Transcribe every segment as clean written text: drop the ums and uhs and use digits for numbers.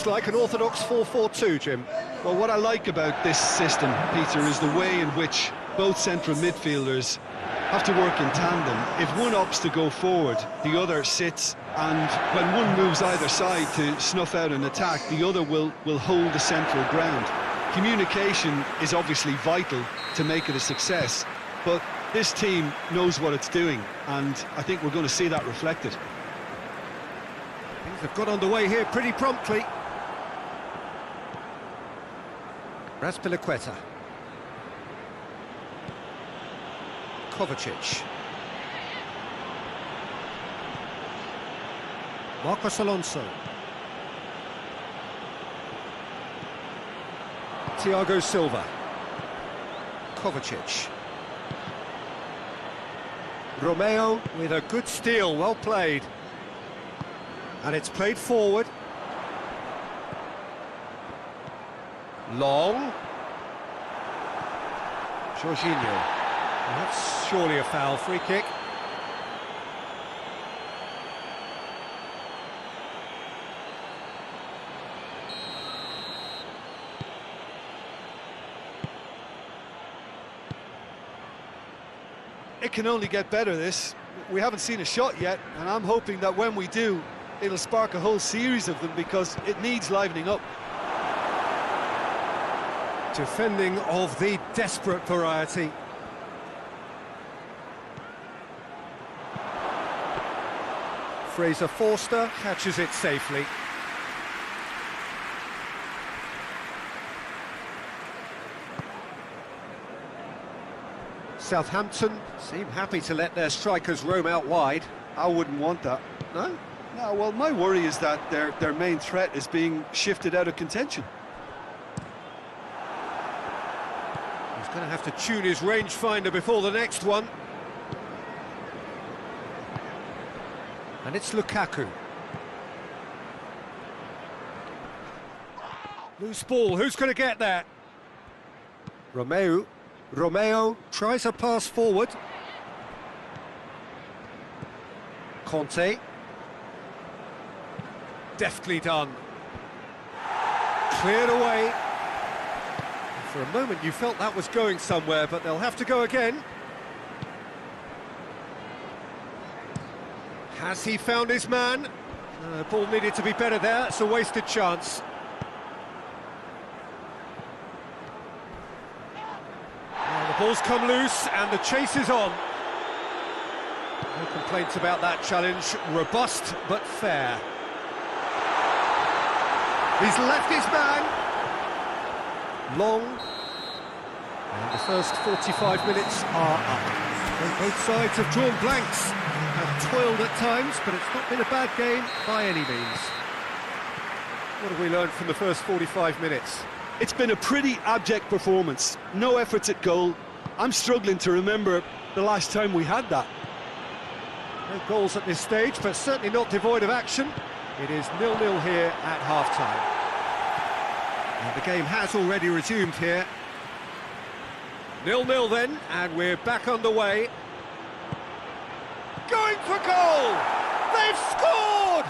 looks like an orthodox 4-4-2, Jim. Well, what I like about this system, Peter, is the way in which both central midfielders have to work in tandem. If one opts to go forward, the other sits, and when one moves either side to snuff out an attack, the other will hold the central ground. Communication is obviously vital to make it a success, but this team knows what it's doing, and I think we're going to see that reflected. Things have got underway here pretty promptly. Razpilicueta. Kovacic. Marcos Alonso. Thiago Silva. Kovacic. Romeo with a good steal, well played. And it's played forward. Long. Jorginho. That's surely a foul, free kick. It can only get better, this. We haven't seen a shot yet, and I'm hoping that when we do, it'll spark a whole series of them, because it needs livening up. Defending of the desperate variety. Fraser Forster catches it safely. Southampton seem happy to let their strikers roam out wide. I wouldn't want that. No? No, well, my worry is that their main threat is being shifted out of contention. He's going to have to tune his rangefinder before the next one. And it's Lukaku. Loose ball, who's going to get that? Romeo tries a pass forward. Conte. Deftly done. Cleared away. For a moment you felt that was going somewhere, but they'll have to go again. Has he found his man? The ball needed to be better there, it's a wasted chance. The ball's come loose and the chase is on. No complaints about that challenge, robust but fair. He's left his man. Long. And the first 45 minutes are up. Both sides have drawn blanks, have toiled at times, but it's not been a bad game by any means. What have we learned from the first 45 minutes? It's been a pretty abject performance. No efforts at goal. I'm struggling to remember the last time we had that. No goals at this stage, but certainly not devoid of action. It is 0-0 here at half-time. And the game has already resumed here. 0-0 then, and we're back underway. Going for goal! They've scored!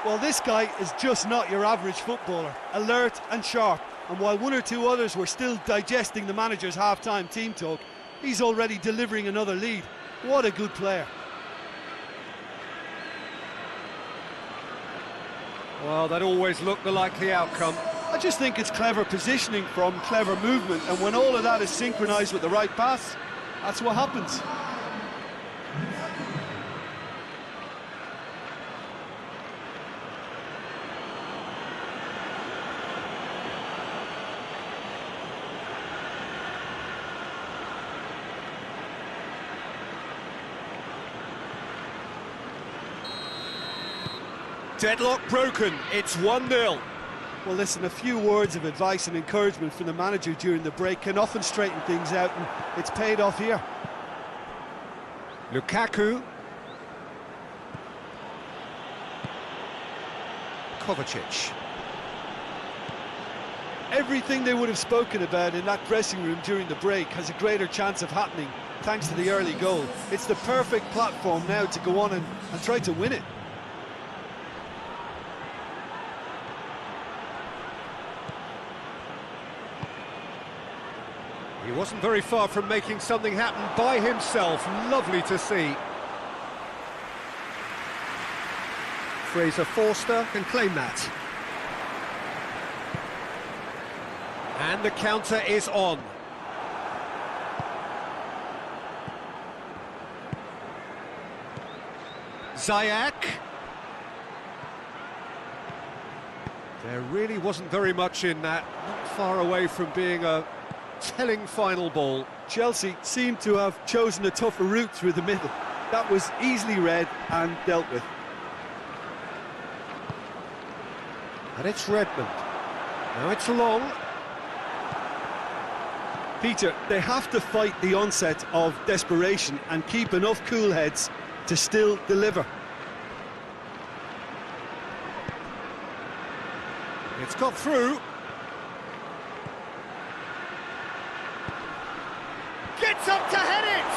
Well, this guy is just not your average footballer. Alert and sharp. And while one or two others were still digesting the manager's half-time team talk, he's already delivering another lead. What a good player. Well, that always looked the likely outcome. I just think it's clever positioning from clever movement, and when all of that is synchronised with the right pass, that's what happens. Deadlock broken, it's 1-0. Well, listen, a few words of advice and encouragement from the manager during the break can often straighten things out, and it's paid off here. Lukaku. Kovacic. Everything they would have spoken about in that dressing room during the break has a greater chance of happening thanks to the early goal. It's the perfect platform now to go on and try to win it. He wasn't very far from making something happen by himself. Lovely to see. Fraser Forster can claim that. And the counter is on. Ziyech. There really wasn't very much in that. Not far away from being a telling final ball. Chelsea seemed to have chosen a tougher route through the middle. That was easily read and dealt with. And it's Redmond. Now it's long. Peter, they have to fight the onset of desperation and keep enough cool heads to still deliver. It's got through. Gets up to head it!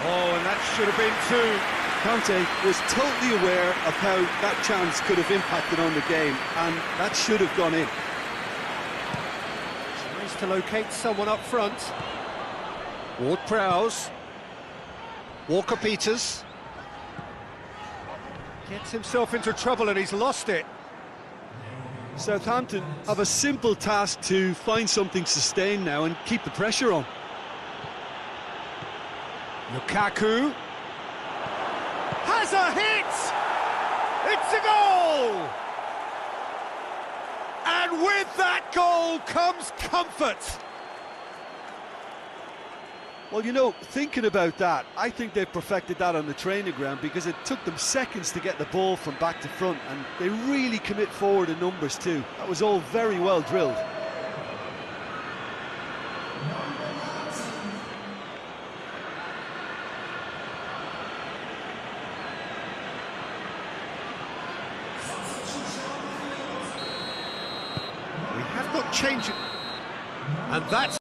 Oh, and that should have been two. Conte was totally aware of how that chance could have impacted on the game, and that should have gone in. Tries to locate someone up front. Ward-Prowse. Walker-Peters. Gets himself into trouble and he's lost it. Southampton have a simple task to find something sustained now and keep the pressure on. Lukaku has a hit! It's a goal! And with that goal comes comfort. Well, you know, thinking about that, I think they've perfected that on the training ground because it took them seconds to get the ball from back to front, and they really commit forward in numbers too. That was all very well drilled. We have got change, and that's